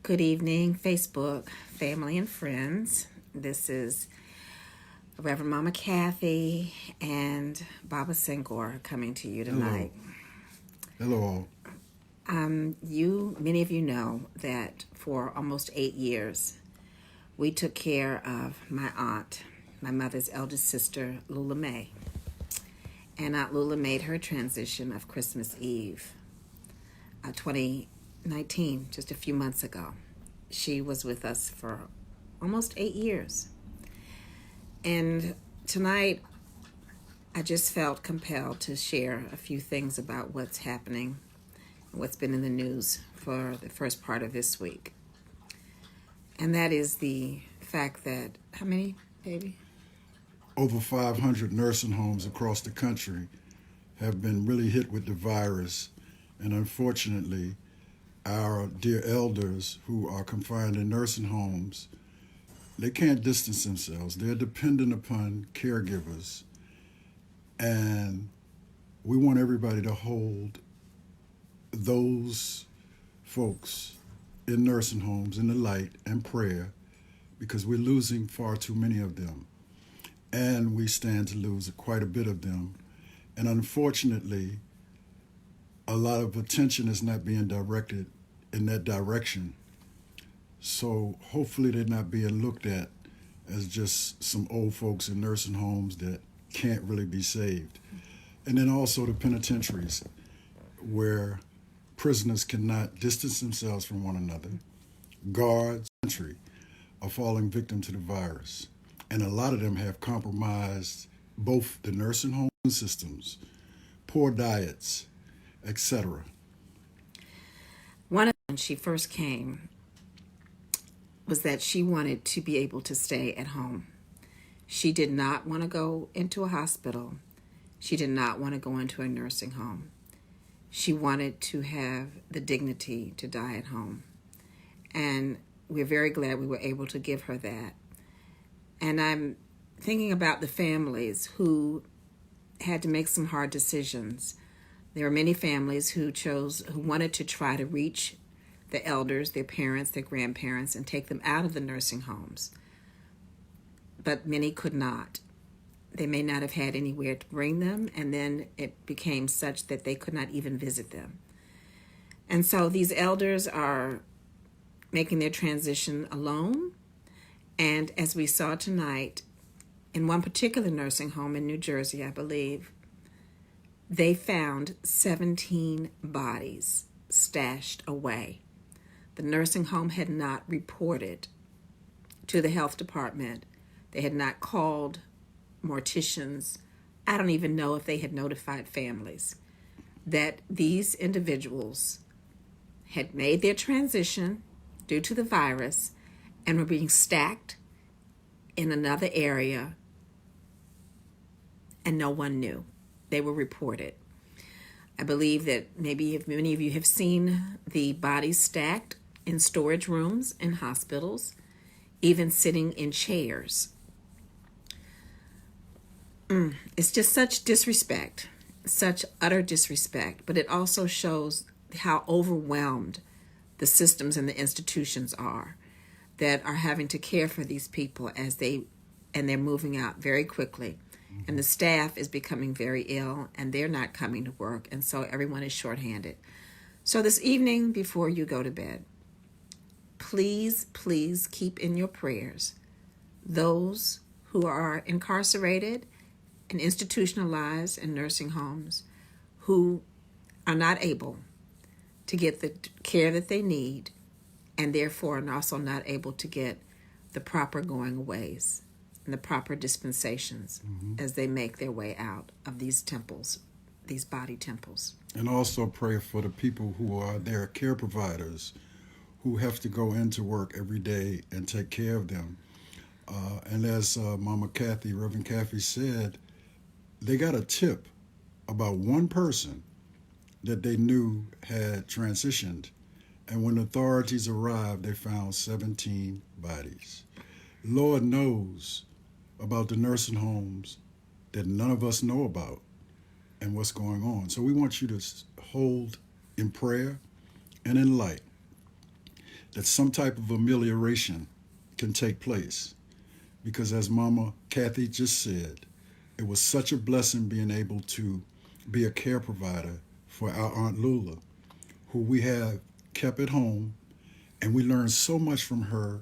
Good evening, Facebook, family, and friends. This is Reverend Mama Kathy and Baba Sengor coming to you tonight. Hello. Many of you know that for almost 8 years, we took care of my aunt, my mother's eldest sister, Lula May. And Aunt Lula made her transition of Christmas Eve, 2019, just a few months ago. She was with us for almost 8 years. And tonight, I just felt compelled to share a few things about what's happening, what's been in the news for the first part of this week. And that is the fact that, how many, baby? Over 500 nursing homes across the country have been really hit with the virus. And unfortunately, our dear elders who are confined in nursing homes, they can't distance themselves. They're dependent upon caregivers. And we want everybody to hold those folks in nursing homes in the light and prayer, because we're losing far too many of them. And we stand to lose quite a bit of them. And unfortunately, a lot of attention is not being directed in that direction. So hopefully they're not being looked at as just some old folks in nursing homes that can't really be saved. And then also the penitentiaries, where prisoners cannot distance themselves from one another. Guards are falling victim to the virus. And a lot of them have compromised both the nursing home systems, poor diets, etc. One of them, when she first came, was that she wanted to be able to stay at home. She did not want to go into a hospital. She did not want to go into a nursing home. She wanted to have the dignity to die at home. And we're very glad we were able to give her that. And I'm thinking about the families who had to make some hard decisions. There are many families who wanted to try to reach the elders, their parents, their grandparents, and take them out of the nursing homes. But many could not. They may not have had anywhere to bring them, and then it became such that they could not even visit them. And so these elders are making their transition alone. And as we saw tonight, in one particular nursing home in New Jersey, I believe, they found 17 bodies stashed away. The nursing home had not reported to the health department. They had not called morticians. I don't even know if they had notified families that these individuals had made their transition due to the virus and were being stacked in another area, and no one knew. They were reported. I believe that maybe if many of you have seen the bodies stacked in storage rooms in hospitals, even sitting in chairs. It's just such disrespect, such utter disrespect, but it also shows how overwhelmed the systems and the institutions are that are having to care for these people they're moving out very quickly. And the staff is becoming very ill, and they're not coming to work, and so everyone is shorthanded. So this evening, before you go to bed, please keep in your prayers those who are incarcerated and institutionalized in nursing homes, who are not able to get the care that they need, and therefore are also not able to get the proper going aways and the proper dispensations as they make their way out of these temples, these body temples. And also pray for the people who are their care providers, who have to go into work every day and take care of them. And as Mama Kathy, Reverend Kathy said, they got a tip about one person that they knew had transitioned. And when authorities arrived, they found 17 bodies. Lord knows about the nursing homes that none of us know about and what's going on. So we want you to hold in prayer and in light that some type of amelioration can take place. Because as Mama Kathy just said, it was such a blessing being able to be a care provider for our Aunt Lula, who we have kept at home, and we learned so much from her.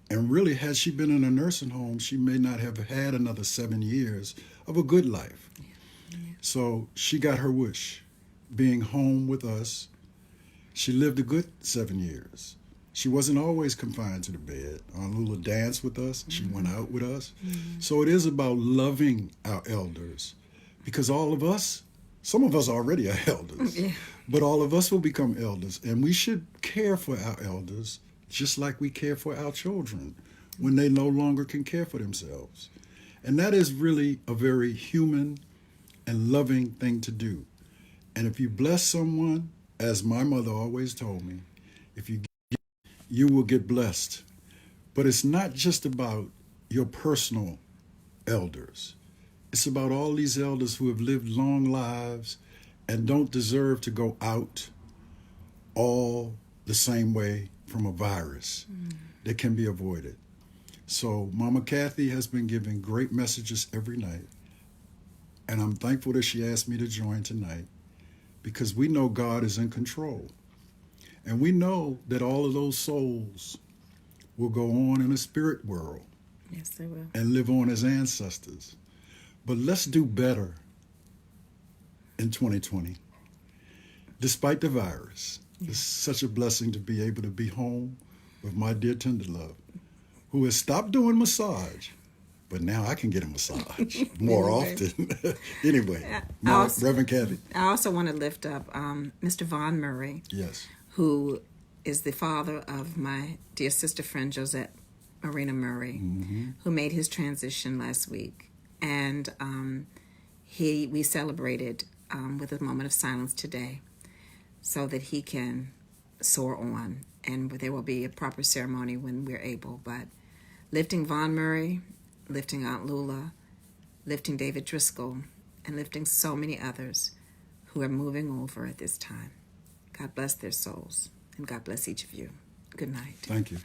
And really, had she been in a nursing home, she may not have had another 7 years of a good life. Yeah. So she got her wish, being home with us. She lived a good 7 years. She wasn't always confined to the bed. Aunt Lula danced with us. She went out with us. So it is about loving our elders, because all of us, some of us already are elders, but all of us will become elders. And we should care for our elders just like we care for our children when they no longer can care for themselves. And that is really a very human and loving thing to do. And if you bless someone, as my mother always told me, if you will get blessed. But it's not just about your personal elders. It's about all these elders who have lived long lives and don't deserve to go out all the same way from a virus that can be avoided. So Mama Kathy has been giving great messages every night. And I'm thankful that she asked me to join tonight, because we know God is in control. And we know that all of those souls will go on in the spirit world. Yes, they will. And live on as ancestors. But let's do better in 2020. Despite the virus, it's such a blessing to be able to be home with my dear tender love, who has stopped doing massage. But now I can get a massage more often. Anyway, Reverend Kathy. I also want to lift up Mr. Von Murray. Yes. Who is the father of my dear sister friend Josette Marina Murray, who made his transition last week. And we celebrated with a moment of silence today so that he can soar on. And there will be a proper ceremony when we're able. But lifting Von Murray, lifting Aunt Lula, lifting David Driscoll, and lifting so many others who are moving over at this time. God bless their souls, and God bless each of you. Good night. Thank you.